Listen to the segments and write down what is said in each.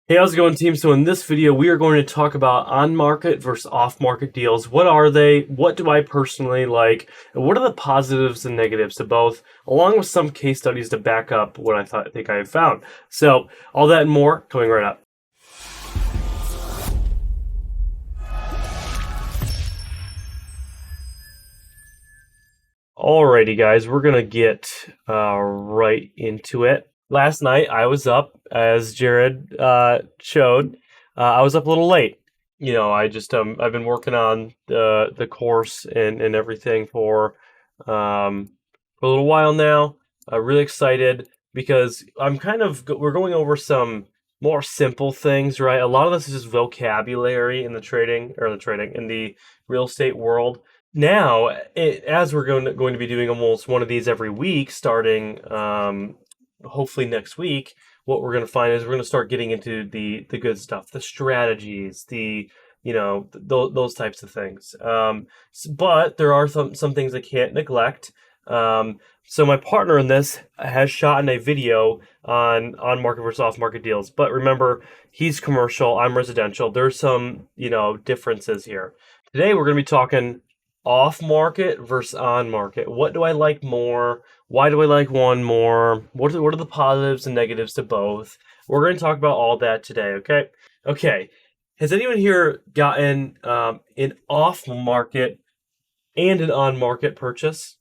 Hey, how's it going, team? So in this video, we are going to talk about on-market versus off-market deals. What are they? What do I personally like? And what are the positives and negatives to both, along with some case studies to back up what I think I have found. So all that and more coming right up. Alrighty, guys, we're gonna get right into it. Last night I was up, as Jared showed. I was up a little late. I've been working on the course and everything for a little while now. Really excited because we're going over some more simple things, right? A lot of this is just vocabulary in the real estate world now, as we're going to be doing almost one of these every week, starting hopefully next week, what we're going to find is we're going to start getting into the good stuff, the strategies, those types of things. But there are some things I can't neglect. So my partner in this has shot in a video on market versus off market deals. But remember, he's commercial, I'm residential. There's some differences here. Today we're going to be talking off market versus on market. What do I like more? Why do I like one more? What are the positives and negatives to both? We're going to talk about all that today, okay? Okay. Has anyone here gotten an off market and an on market purchase?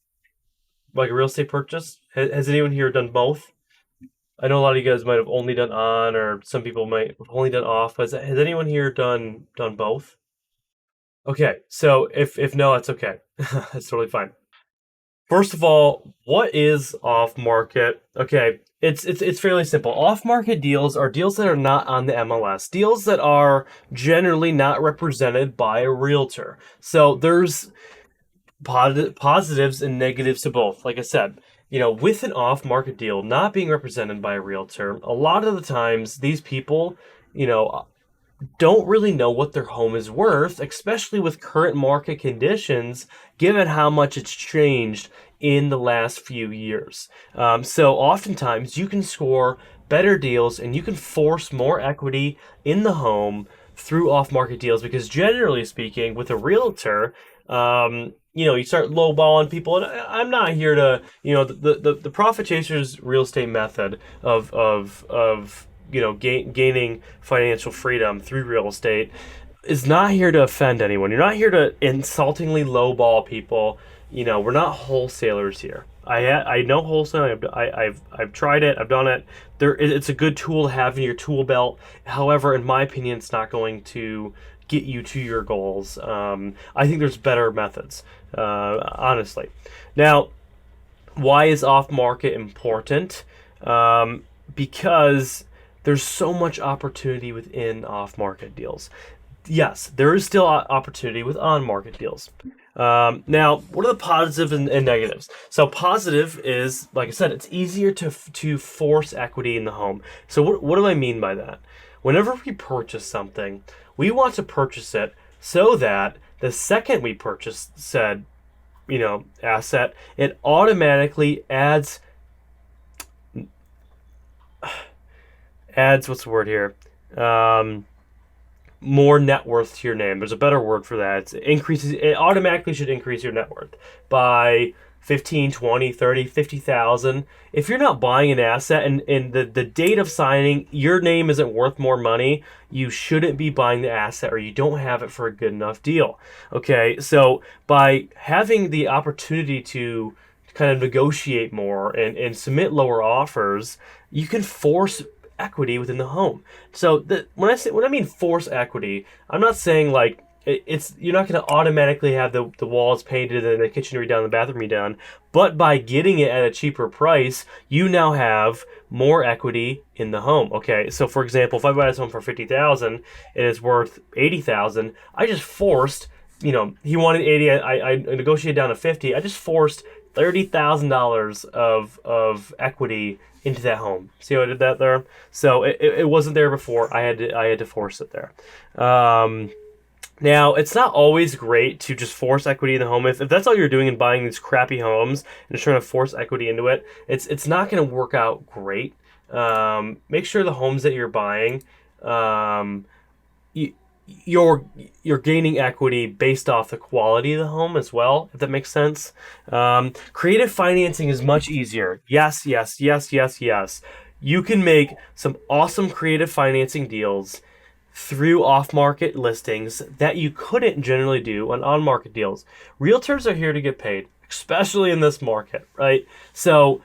Like a real estate purchase? Has anyone here done both? I know a lot of you guys might have only done on, or some people might have only done off. Has anyone here done both? Okay, so if no, that's okay. That's totally fine. First of all, what is off market? Okay, it's fairly simple. Off market deals are deals that are not on the MLS, deals that are generally not represented by a realtor. So there's positives and negatives to both. Like I said, with an off market deal not being represented by a realtor, a lot of the times these people, don't really know what their home is worth, especially with current market conditions, given how much it's changed in the last few years. So oftentimes you can score better deals and you can force more equity in the home through off-market deals because generally speaking, with a realtor, you start lowballing people, and I'm not here to, the profit chasers real estate method of gaining financial freedom through real estate is not here to offend anyone. You're not here to insultingly lowball people. We're not wholesalers here. I know wholesaling. I've tried it. I've done it. It's a good tool to have in your tool belt. However, in my opinion, it's not going to get you to your goals. I think there's better methods, honestly. Now, why is off market important? Because there's so much opportunity within off market deals. Yes, there is still opportunity with on market deals. Now, what are the positives and negatives? So, positive is, like I said, it's easier to force equity in the home. So, what do I mean by that? Whenever we purchase something, we want to purchase it so that the second we purchase said, asset, it automatically adds what's the word here? More net worth to your name. There's a better word for that. It automatically should increase your net worth by 15, 20, 30, 50,000. If you're not buying an asset and the date of signing, your name isn't worth more money, you shouldn't be buying the asset or you don't have it for a good enough deal. Okay, so by having the opportunity to kind of negotiate more and submit lower offers, you can force equity within the home. So when I mean force equity, I'm not saying like it's you're not going to automatically have the walls painted and the kitchen redone, the bathroom redone, but by getting it at a cheaper price, you now have more equity in the home. Okay, so for example, if I buy this home for 50,000 and it's worth 80,000, I just forced. He wanted 80. I negotiated down to 50. I just forced $30,000 of equity into that home. See how I did that there? So it wasn't there before. I had to force it there. Now, it's not always great to just force equity in the home. If that's all you're doing in buying these crappy homes and just trying to force equity into it, it's not going to work out great. Make sure the homes that you're buying um, you, you're gaining equity based off the quality of the home as well, if that makes sense. Creative financing is much easier. Yes, yes, yes, yes, yes. You can make some awesome creative financing deals through off-market listings that you couldn't generally do on on-market deals. Realtors are here to get paid, especially in this market, right? So,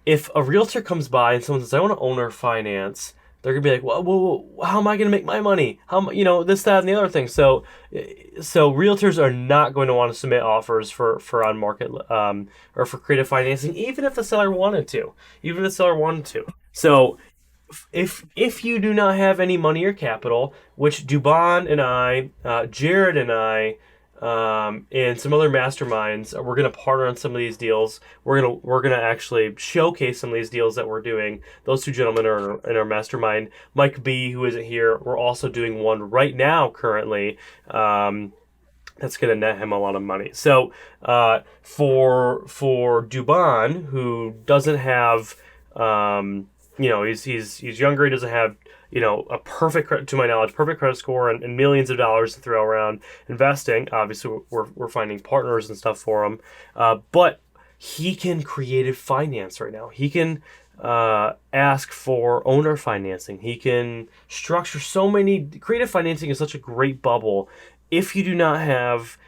if a realtor comes by and someone says, "I want to owner finance," they're gonna be like, "Well, how am I gonna make my money? This, that, and the other thing." So realtors are not going to want to submit offers for on market or for creative financing, even if the seller wanted to, So if you do not have any money or capital, which Dubon and I, Jared and I, and some other masterminds, we're gonna partner on some of these deals. We're gonna actually showcase some of these deals that we're doing. Those two gentlemen are in our mastermind. Mike B, who isn't here, we're also doing one right now currently. That's going to net him a lot of money. So for Dubon, who doesn't have he's younger. He doesn't have a perfect, to my knowledge, perfect credit score and millions of dollars to throw around investing. Obviously, we're finding partners and stuff for him, but he can creative finance right now. He can ask for owner financing. He can structure so many. Creative financing is such a great bubble. If you do not have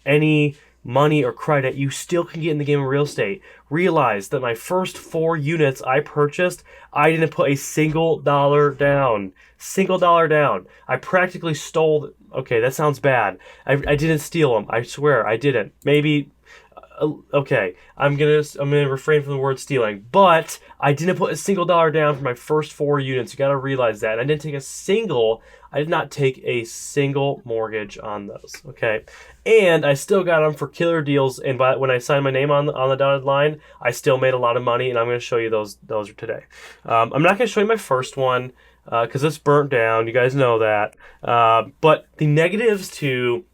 any money or credit, you still can get in the game of real estate. Realize that my first 4 units I purchased, I didn't put a single dollar down. I practically stole. Okay, that sounds bad. I didn't steal them. I swear I didn't. Maybe. Okay, I'm gonna refrain from the word stealing, but I didn't put a single dollar down for my first 4 units. You gotta realize that. And I did not take a single mortgage on those. Okay, and I still got them for killer deals. And when I signed my name on the dotted line, I still made a lot of money. And I'm gonna show you those today. I'm not gonna show you my first one because it's burnt down. You guys know that. But the negatives to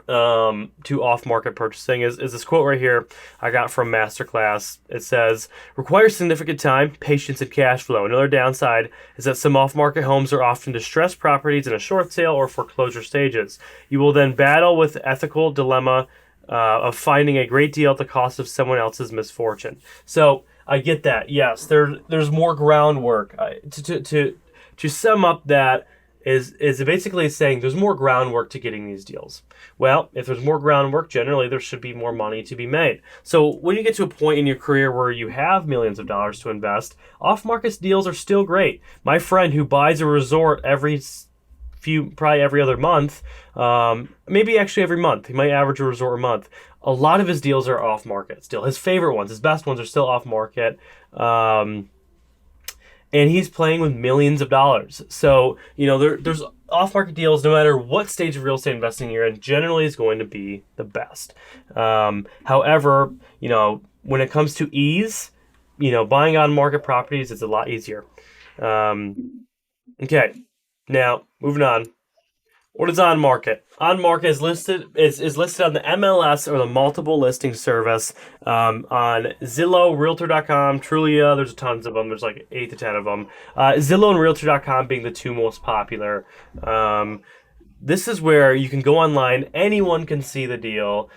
off-market purchasing is this quote right here I got from Masterclass. It says, requires significant time, patience, and cash flow. Another downside is that some off-market homes are often distressed properties in a short sale or foreclosure stages. You will then battle with the ethical dilemma of finding a great deal at the cost of someone else's misfortune. So I get that. Yes, there's more groundwork. To sum up that, is basically saying there's more groundwork to getting these deals. Well, if there's more groundwork, generally there should be more money to be made. So when you get to a point in your career where you have millions of dollars to invest, off-market deals are still great. My friend who buys a resort probably every other month, maybe actually every month, he might average a resort a month. A lot of his deals are off-market still. His favorite ones, his best ones are still off-market. And he's playing with millions of dollars. So, there's off-market deals, no matter what stage of real estate investing you're in, generally is going to be the best. However, when it comes to ease, buying on-market properties is a lot easier. Okay, now moving on. What is on market? On market is listed on the MLS or the multiple listing service on Zillow, Realtor.com, Trulia. There's tons of them. There's like 8 to 10 of them. Zillow and Realtor.com being the 2 most popular. This is where you can go online. Anyone can see the deal.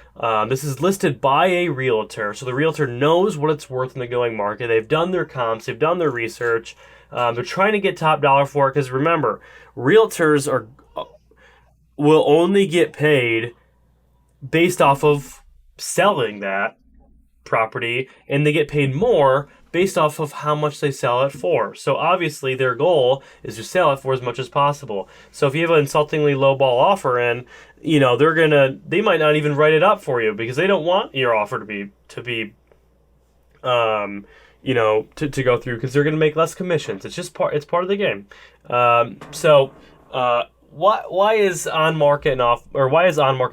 This is listed by a realtor, so the realtor knows what it's worth in the going market. They've done their comps. They've done their research. They're trying to get top dollar for it because remember, realtors will only get paid based off of selling that property, and they get paid more based off of how much they sell it for. So obviously their goal is to sell it for as much as possible. So if you have an insultingly low ball offer in, they might not even write it up for you because they don't want your offer to be to go through because they're going to make less commissions. It's part of the game. Why is on market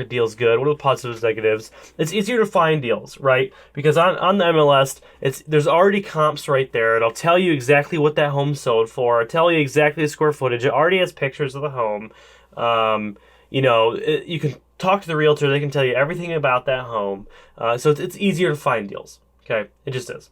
deals good? What are the positives, negatives? It's easier to find deals, right? Because on the MLS, there's already comps right there. It'll tell you exactly what that home sold for. It'll tell you exactly the square footage. It already has pictures of the home. You can talk to the realtor. They can tell you everything about that home. So it's easier to find deals. Okay, it just is.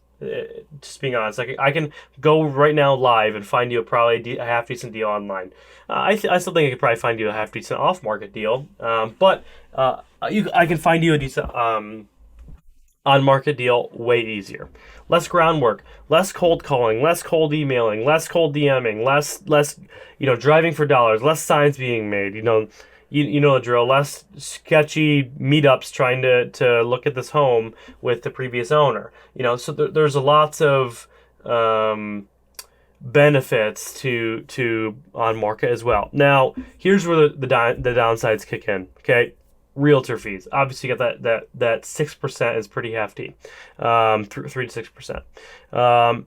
Just being honest, I can go right now live and find you a half decent deal online. I still think I could probably find you a half decent off market deal, but I can find you a decent on market deal way easier. Less groundwork, less cold calling, less cold emailing, less cold DMing, less driving for dollars, less signs being made. You know the drill. Less sketchy meetups trying to look at this home with the previous owner. So there's a lots of benefits to on market as well. Now, here's where the downsides kick in. Okay, realtor fees. Obviously, you got that 6% is pretty hefty, 3 to 6%.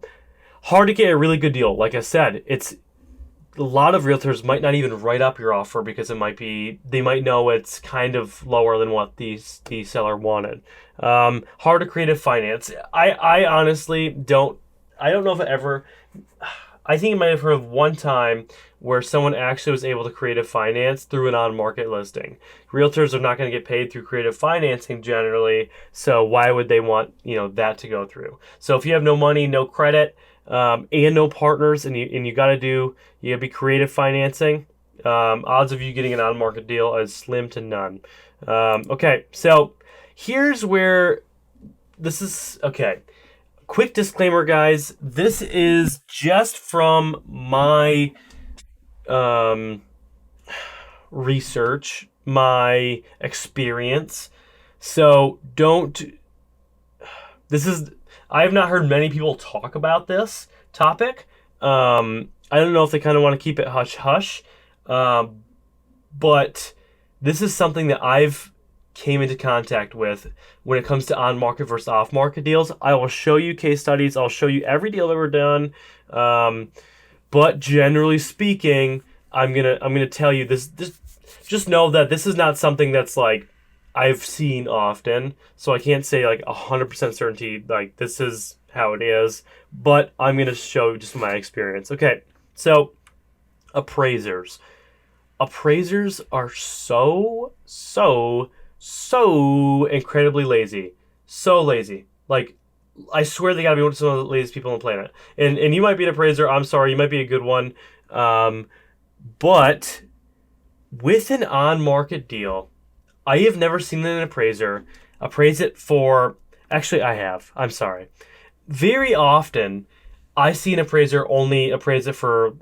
Hard to get a really good deal. Like I said, it's a lot of realtors might not even write up your offer because they might know it's kind of lower than what the seller wanted. Hard to creative finance. I honestly don't know if it ever. I think I might have heard of one time where someone actually was able to creative finance through an on-market listing. Realtors are not going to get paid through creative financing generally, so why would they want that to go through? So if you have no money, no credit, and no partners, and you got to be creative financing, odds of you getting an on-market deal is slim to none. Okay, so here's where this is okay. Quick disclaimer, guys. This is just from my research, my experience. So I have not heard many people talk about this topic. I don't know if they kind of want to keep it hush-hush. But this is something that I've came into contact with when it comes to on-market versus off-market deals. I will show you case studies. I'll show you every deal that we're done. But generally speaking, I'm gonna tell you this. Just know that this is not something that's like I've seen often. So I can't say like 100% certainty like this is how it is. But I'm gonna show just my experience. Okay, so appraisers. Appraisers are so incredibly lazy. So lazy. Like, I swear they gotta be some of the laziest people on the planet. And you might be an appraiser. I'm sorry. You might be a good one. But with an on-market deal, I have never seen an appraiser appraise it for... Actually, I have. I'm sorry. Very often, I see an appraiser only appraise it for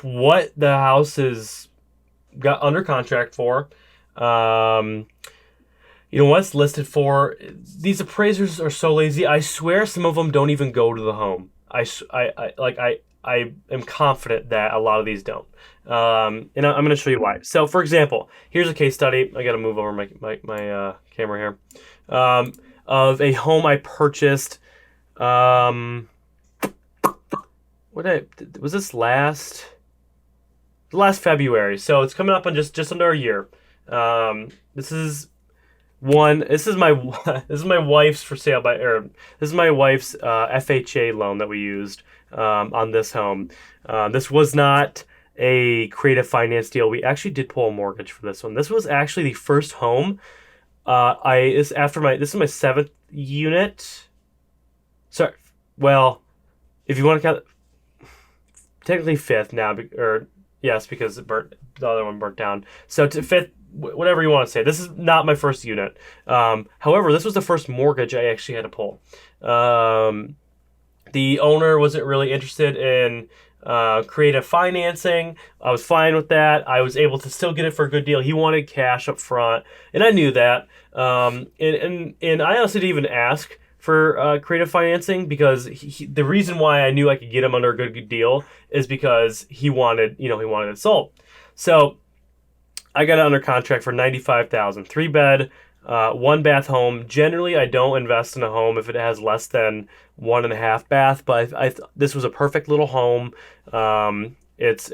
what the house is got under contract for. What's listed for. These appraisers are so lazy. I swear some of them don't even go to the home. I am confident that a lot of these don't. And I'm going to show you why. So, for example, here's a case study. I got to move over my camera here. Of a home I purchased. Was this last February? So it's coming up on just under a year. This is my wife's for sale this is my wife's FHA loan that we used on this home. This was not a creative finance deal. We actually did pull a mortgage for this one. This was actually the first home. This is my 7th unit. Sorry. Well, if you want to count, technically 5th now, yes, because the other one burnt down. So to 5th, whatever you want to say. This is not my first unit. However, this was the first mortgage I actually had to pull. The owner wasn't really interested in creative financing. I was fine with that. I was able to still get it for a good deal. He wanted cash up front, and I knew that. And I honestly didn't even ask for creative financing because the reason why I knew I could get him under a good deal is because he wanted it sold. So I got it under contract for $95,000, 3-bed, 1-bath home. Generally, I don't invest in a home if it has less than 1.5 bath, but this was a perfect little home. It's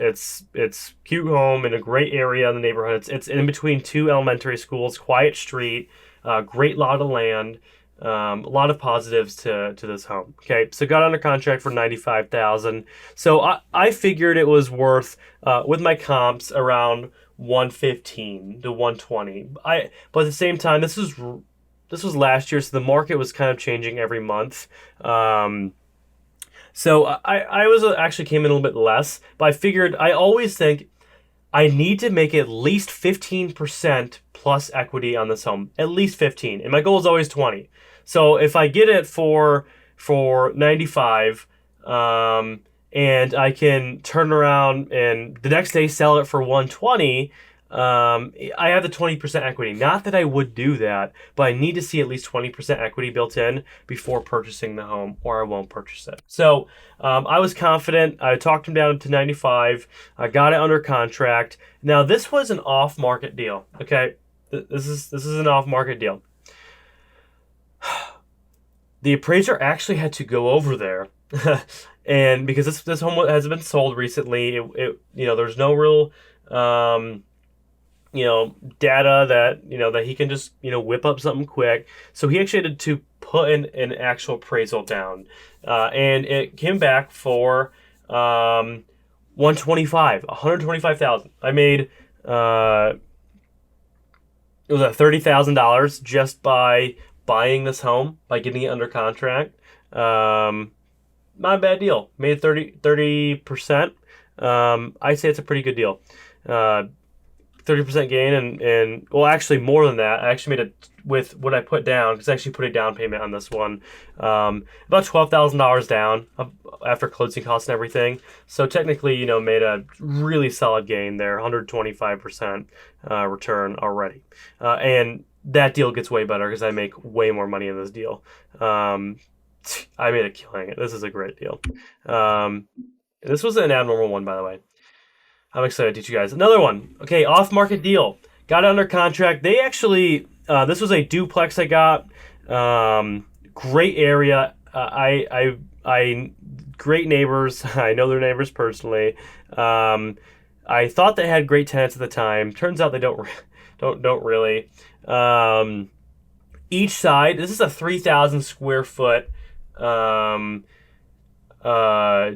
cute home in a great area in the neighborhood. It's in between 2 elementary schools, quiet street, great lot of land. A lot of positives to this home. Okay, so got under contract for $95,000. So I figured it was worth with my comps around $115 to $120. But at the same time, this is this was last year, so the market was kind of changing every month. So I was actually came in a little bit less, but I figured I always think I need to make at least 15% plus equity on this home, at least 15, and my goal is always 20. So if I get it for 95, and I can turn around and the next day sell it for 120. I have the 20% equity. Not that I would do that, but I need to see at least 20% equity built in before purchasing the home, or I won't purchase it. So I was confident. I talked him down to 95. I got it under contract. Now this was an off-market deal. Okay, this is an off-market deal. The appraiser actually had to go over there. And because this home has been sold recently, there's no real data that he can just whip up something quick. So he actually had to put in an actual appraisal down, and it came back for 125,000. I made it was at $30,000 just by buying this home, by getting it under contract. Not a bad deal. Made 30%. I'd say it's a pretty good deal. 30% gain, and well, actually more than that. I actually made it with what I put down, because I actually put a down payment on this one, about $12,000 down after closing costs and everything. So technically, made a really solid gain there, 125% return already. And that deal gets way better because I make way more money in this deal. I made a killing it. This is a great deal. This was an abnormal one, by the way. I'm excited to teach you guys another one. Okay, off-market deal. Got it under contract. They actually, this was a duplex I got. Great area. I great neighbors. I know their neighbors personally. I thought they had great tenants at the time. Turns out they don't really. Each side. This is a 3,000 square foot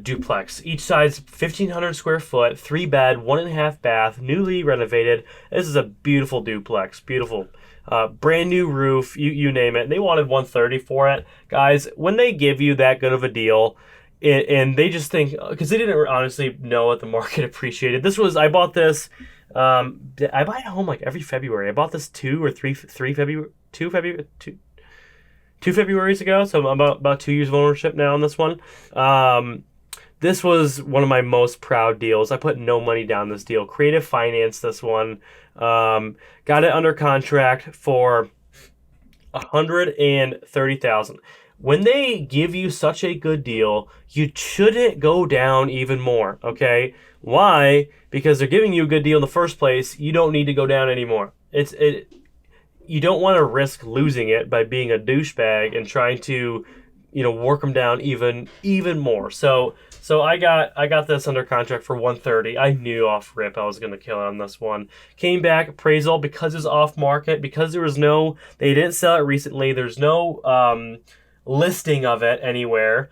duplex. Each side's 1,500 square foot, 3-bed, 1.5 bath, newly renovated. This is a beautiful duplex. Beautiful. Brand new roof, you name it. They wanted 130 for it. Guys, when they give you that good of a deal, and they just think, because they didn't honestly know what the market appreciated. I bought this, I buy a home like every February. I bought this 2 Februarys ago, so I'm about 2 years of ownership now on this one. This was one of my most proud deals. I put no money down this deal. Creative financed this one. Got it under contract for $130,000. When they give you such a good deal, you shouldn't go down even more, okay? Why? Because they're giving you a good deal in the first place. You don't need to go down anymore. You don't want to risk losing it by being a douchebag and trying to, work them down even more. So I got this under contract for 130. I knew off rip I was going to kill it on this one. Came back appraisal because it was off market, because they didn't sell it recently. There's no listing of it anywhere,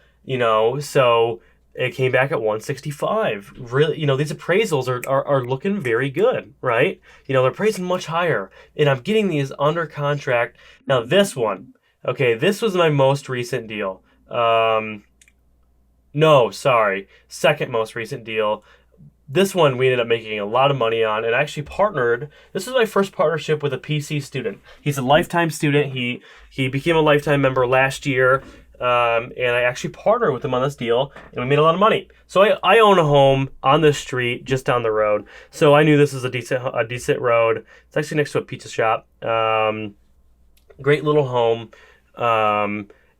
so it came back at 165. Really, these appraisals are looking very good, right? They're appraising much higher, and I'm getting these under contract. Now this one, okay, this was my most recent deal. No, sorry, second most recent deal. This one we ended up making a lot of money on, and I actually partnered. This was my first partnership with a PC student. He's a lifetime student. He became a lifetime member last year. And I actually partnered with him on this deal, and we made a lot of money. So I own a home on this street just down the road. So I knew this was a decent road. It's actually next to a pizza shop. Great little home.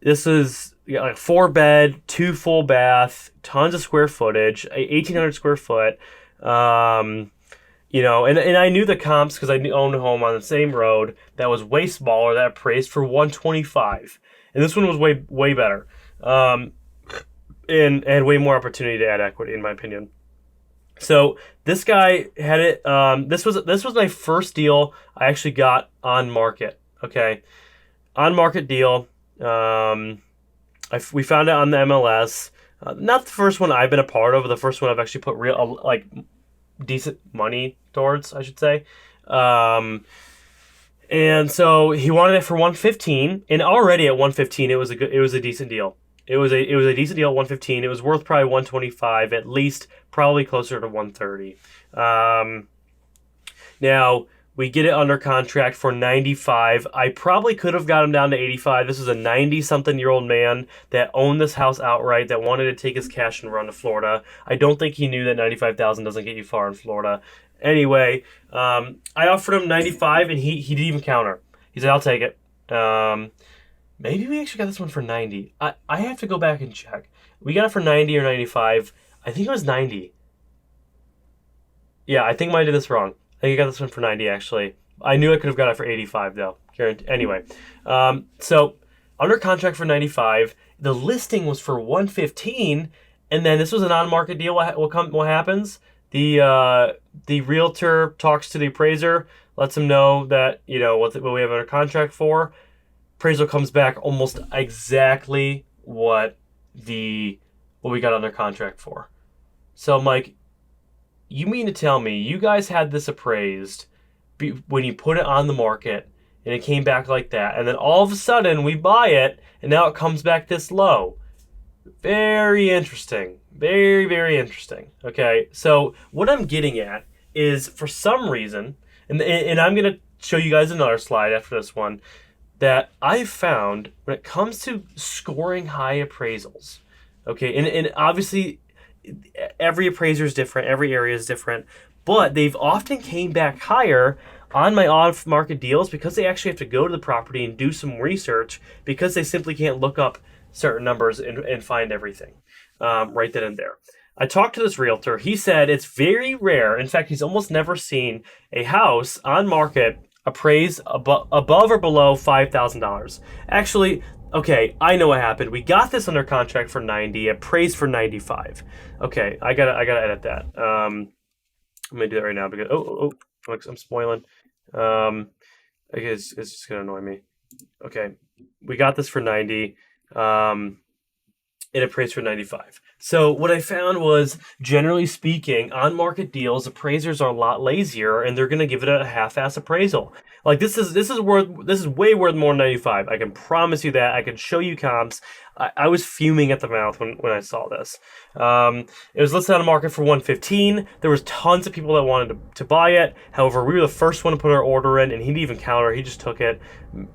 This is like 4-bed, 2 full bath, tons of square footage, 1,800 square foot. And I knew the comps because I owned a home on the same road that was way smaller, that appraised for 125. And this one was way better, and had way more opportunity to add equity, in my opinion. So this guy had it. This was my first deal I actually got on market. Okay, on market deal. We found it on the MLS. Not the first one I've been a part of, but the first one I've actually put real decent money towards, I should say. And so he wanted it for 115, and already at 115, it was a decent deal. It was a decent deal at 115. It was worth probably 125 at least, probably closer to 130. Um, Now we get it under contract for 95. I probably could have got him down to 85. This is a 90-something-year-old man that owned this house outright that wanted to take his cash and run to Florida. I don't think he knew that 95,000 doesn't get you far in Florida. Anyway, I offered him 95, and he didn't even counter. He said, "I'll take it." Maybe we actually got this one for 90. I have to go back and check. We got it for 90 or 95. I think it was 90. Yeah, I think I might did this wrong. I think I got this one for 90, actually. I knew I could have got it for 85, though. Anyway, so under contract for 95. The listing was for 115, and then this was an on-market deal. What happens? The realtor talks to the appraiser, lets him know that what we have under contract for. Appraisal comes back almost exactly what we got under contract for. So, Mike, you mean to tell me you guys had this appraised when you put it on the market and it came back like that, and then all of a sudden we buy it and now it comes back this low? Very interesting. Very, very interesting. Okay, so what I'm getting at is, for some reason, and I'm going to show you guys another slide after this one, that I've found when it comes to scoring high appraisals, okay, and obviously every appraiser is different, every area is different, but they've often came back higher on my off-market deals because they actually have to go to the property and do some research because they simply can't look up certain numbers and find everything right then and there. I talked to this realtor. He said it's very rare. In fact, he's almost never seen a house on market appraised above or below $5,000. Actually, okay, I know what happened. We got this under contract for 90, appraised for 95. Okay, I gotta edit that. I'm gonna do that right now because I'm spoiling. I guess it's just gonna annoy me. Okay, we got this for 90. It appraised for 95. So what I found was, generally speaking, on-market deals, appraisers are a lot lazier, and they're going to give it a half-ass appraisal. Like this is way worth more than 95. I can promise you that. I can show you comps. I was fuming at the mouth when I saw this. It was listed on the market for 115. There was tons of people that wanted to buy it. However, we were the first one to put our order in, and he didn't even counter. He just took it.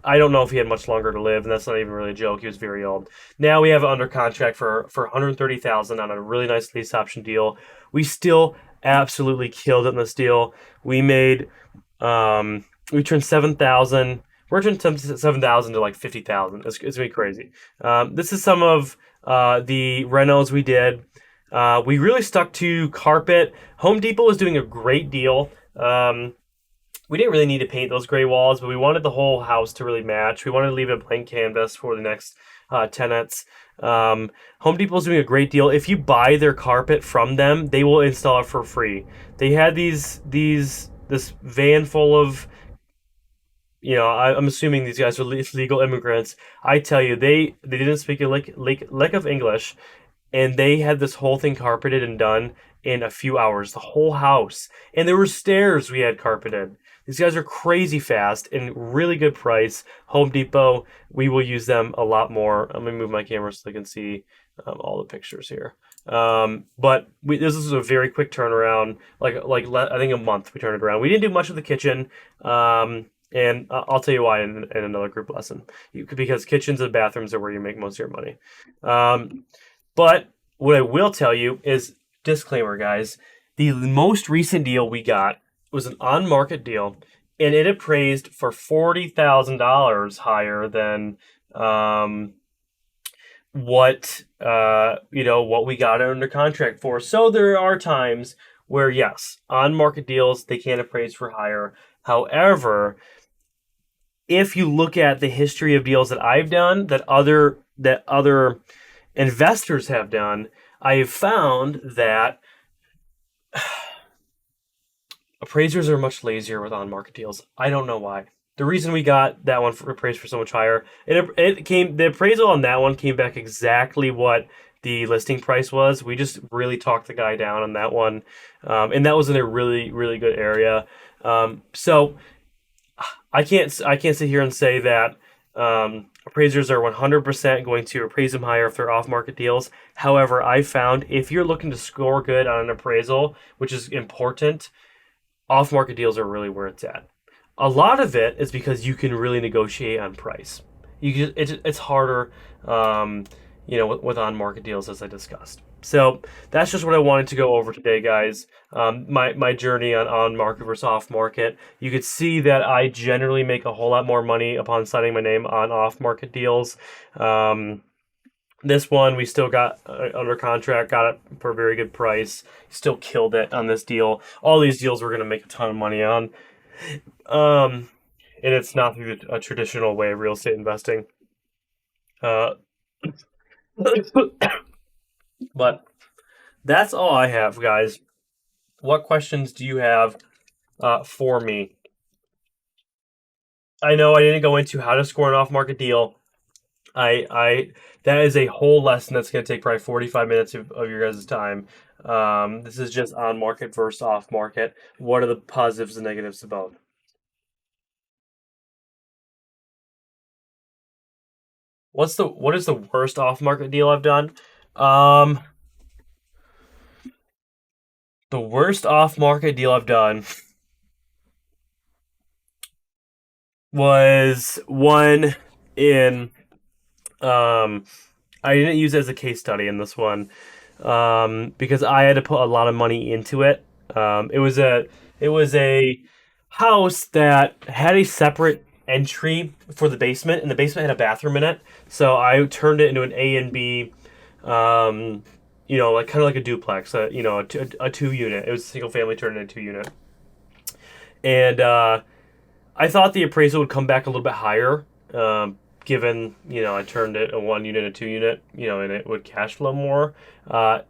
I don't know if he had much longer to live, and that's not even really a joke. He was very old. Now we have it under contract for $130,000 on a really nice lease option deal. We still absolutely killed it in this deal. We made we turned 7,000. We're turning 7,000 to like 50,000. It's gonna be crazy. This is some of the renos we did. We really stuck to carpet. Home Depot was doing a great deal. We didn't really need to paint those gray walls, but we wanted the whole house to really match. We wanted to leave a blank canvas for the next tenants. Home Depot's doing a great deal. If you buy their carpet from them, they will install it for free. They had this van full of, I'm assuming these guys are legal immigrants. I tell you, they didn't speak a lick of English, and they had this whole thing carpeted and done in a few hours, the whole house. And there were stairs we had carpeted. These guys are crazy fast and really good price. Home Depot, we will use them a lot more. I'm going to move my camera so I can see all the pictures here. But this is a very quick turnaround, like I think a month we turned it around. We didn't do much of the kitchen, and I'll tell you why in another group lesson. Because kitchens and bathrooms are where you make most of your money. But what I will tell you is, disclaimer, guys, the most recent deal we got was an on-market deal, and it appraised for $40,000 higher than what we got under contract for. So there are times where, yes, on-market deals, they can appraise for higher. However, if you look at the history of deals that I've done, that other investors have done, I have found that appraisers are much lazier with on-market deals. I don't know why. The reason we got that one appraised for so much higher, the appraisal on that one came back exactly what the listing price was. We just really talked the guy down on that one, and that was in a really, really good area. So I can't sit here and say that appraisers are 100% going to appraise them higher if they're off market deals. However, I found if you're looking to score good on an appraisal, which is important, off market deals are really where it's at. A lot of it is because you can really negotiate on price. It's harder, um, with on market deals as I discussed. So that's just what I wanted to go over today, guys. My journey on market versus off market. You could see that I generally make a whole lot more money upon signing my name on off market deals. Um, this one we still got under contract, got it for a very good price. Still killed it on this deal. All these deals we're gonna make a ton of money on. Um, and it's not through a traditional way of real estate investing. Uh, but that's all I have, guys. What questions do you have for me? I know I didn't go into how to score an off-market deal. I that is a whole lesson that's going to take probably 45 minutes of your guys' time. This is just on market versus off market. What are the positives and negatives of both? What is the worst off market deal I've done? Um, the worst off market deal I've done was one in um I didn't use it as a case study in this one because I had to put a lot of money into it. It was a house that had a separate entry for the basement, and the basement had a bathroom in it. So I turned it into an A and B, um, like kind of like a duplex, a two unit. It was a single family turned into a two unit, and I thought the appraisal would come back a little bit higher, given I turned it a one unit, a two unit, and it would cash flow more. Uh,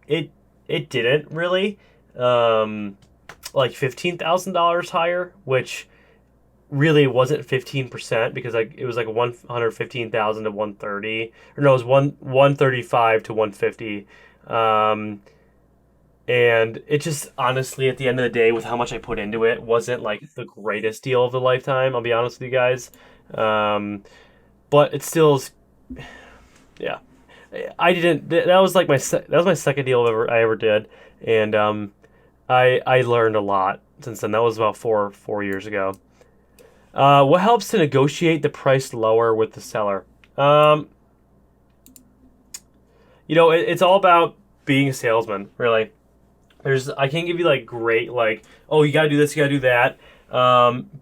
it it didn't really, um, like $15,000 higher, which really wasn't 15% because like it was like 115,000 to 130, or no, it was 135 to 150. Um, and it just honestly at the end of the day with how much I put into it wasn't like the greatest deal of the lifetime, I'll be honest with you guys. um, but it still is, yeah. I didn't that was like that was my second deal I ever did, and I learned a lot since then. That was about four years ago. What helps to negotiate the price lower with the seller? um, it's all about being a salesman, really. I can't give you like great like, oh, you gotta do this, you gotta do that.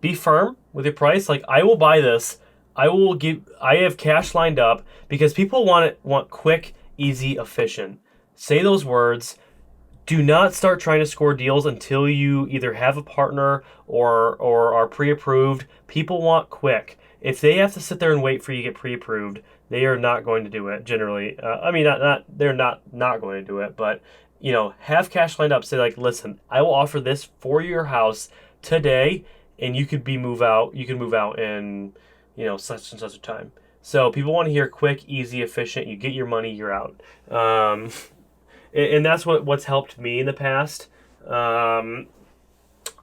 Be firm with your price. Like, I will buy this. I have cash lined up because people want quick, easy, efficient. Say those words. Do not start trying to score deals until you either have a partner or are pre-approved. People want quick. If they have to sit there and wait for you to get pre-approved, they are not going to do it generally. I mean, not they're not going to do it, but have cash lined up. Say like, listen, I will offer this for your house today, and you could be move out. You can move out in such and such a time. So people want to hear quick, easy, efficient. You get your money, you're out. And that's what's helped me in the past. Um,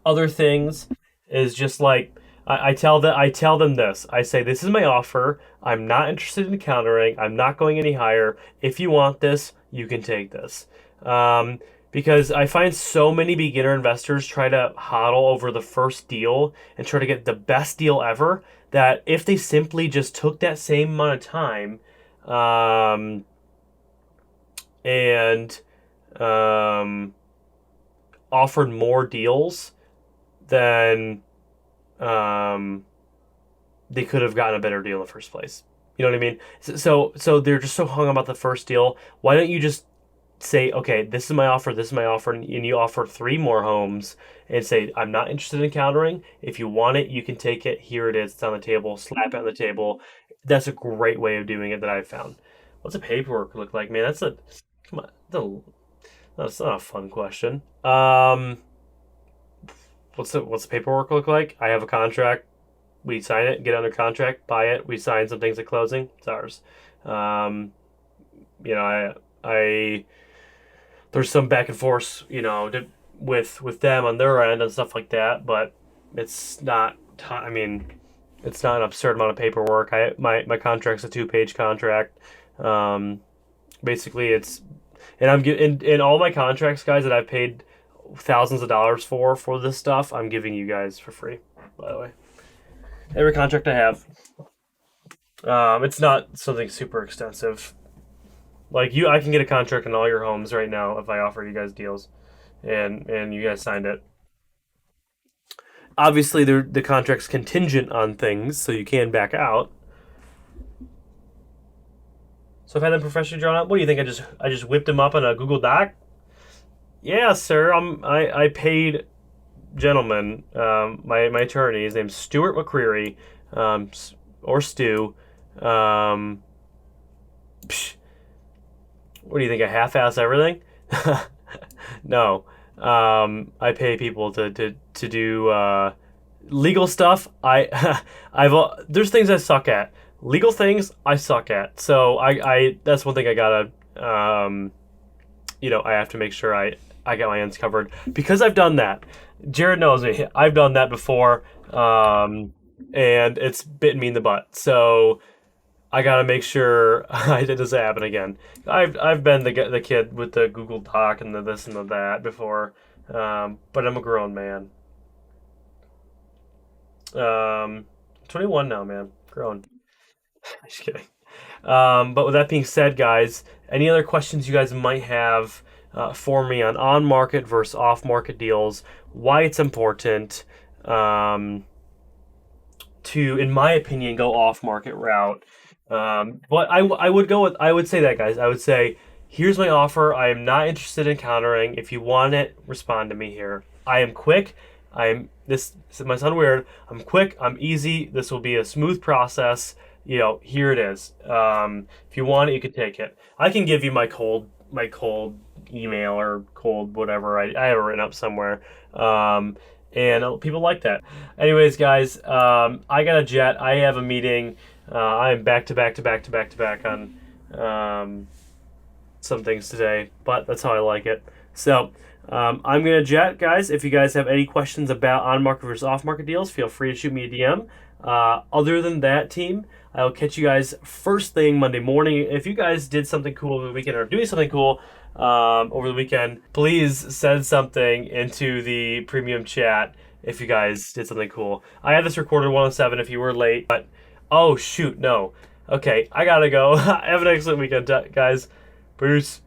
Other things is just like, I tell them this. I say, this is my offer. I'm not interested in countering. I'm not going any higher. If you want this, you can take this. Um, because I find so many beginner investors try to hodl over the first deal and try to get the best deal ever, that if they simply just took that same amount of time, um, and um, offered more deals, then um, they could have gotten a better deal in the first place. You know what I mean? So they're just so hung about the first deal. Why don't you just say, okay, this is my offer, this is my offer, and you offer three more homes and say, I'm not interested in countering. If you want it, you can take it. Here it is. It's on the table. Slap it on the table. That's a great way of doing it that I've found. What's the paperwork look like, man? Come on. That's not a fun question. What's the paperwork look like? I have a contract. We sign it, get under contract, buy it. We sign some things at closing. It's ours. Um, I there's some back and forth, with them on their end and stuff like that, but it's not I mean, it's not an absurd amount of paperwork. My contract's a 2-page contract. Um, Basically, it's and I'm in all my contracts, guys, that I've paid thousands of dollars for this stuff. I'm giving you guys for free. By the way, every contract I have. It's not something super extensive. Like I can get a contract on all your homes right now if I offer you guys deals, and you guys signed it. Obviously, the contract's contingent on things, so you can back out. So if I had them professionally drawn up, what do you think? I just whipped them up in a Google Doc? Yeah, sir. I paid gentleman, my attorney. His name's Stuart McCreary, or Stu. Um, psh, what do you think? I half-ass everything? No. I pay people to do legal stuff. There's things I suck at. Legal things I suck at. So I that's one thing I gotta I have to make sure I get my ends covered because I've done that. Jared knows me. I've done that before, and it's bitten me in the butt. So I gotta make sure it doesn't happen again. I've been the kid with the Google Doc and the this and the that before, but I'm a grown man. 21 now, man. Grown. Just kidding. But with that being said, guys, any other questions you guys might have for me on market versus off market deals, why it's important to, in my opinion, go off market route. But I would say that, guys. I would say, here's my offer. I am not interested in countering. If you want it, respond to me here. I am quick. This might sound weird. I'm quick. I'm easy. This will be a smooth process. Here it is. If you want it, you can take it. I can give you my cold email or cold whatever. I have it written up somewhere. And people like that. Anyways, guys, I got a jet. I have a meeting. I am back to back to back to back to back on some things today, but that's how I like it. So I'm gonna jet, guys. If you guys have any questions about on market versus off market deals, feel free to shoot me a DM. Other than that, team, I'll catch you guys first thing Monday morning. If you guys did something cool over the weekend or are doing something cool over the weekend, please send something into the premium chat if you guys did something cool. I had this recorded 107 if you were late, but oh shoot, no. Okay, I gotta go. Have an excellent weekend, guys. Peace.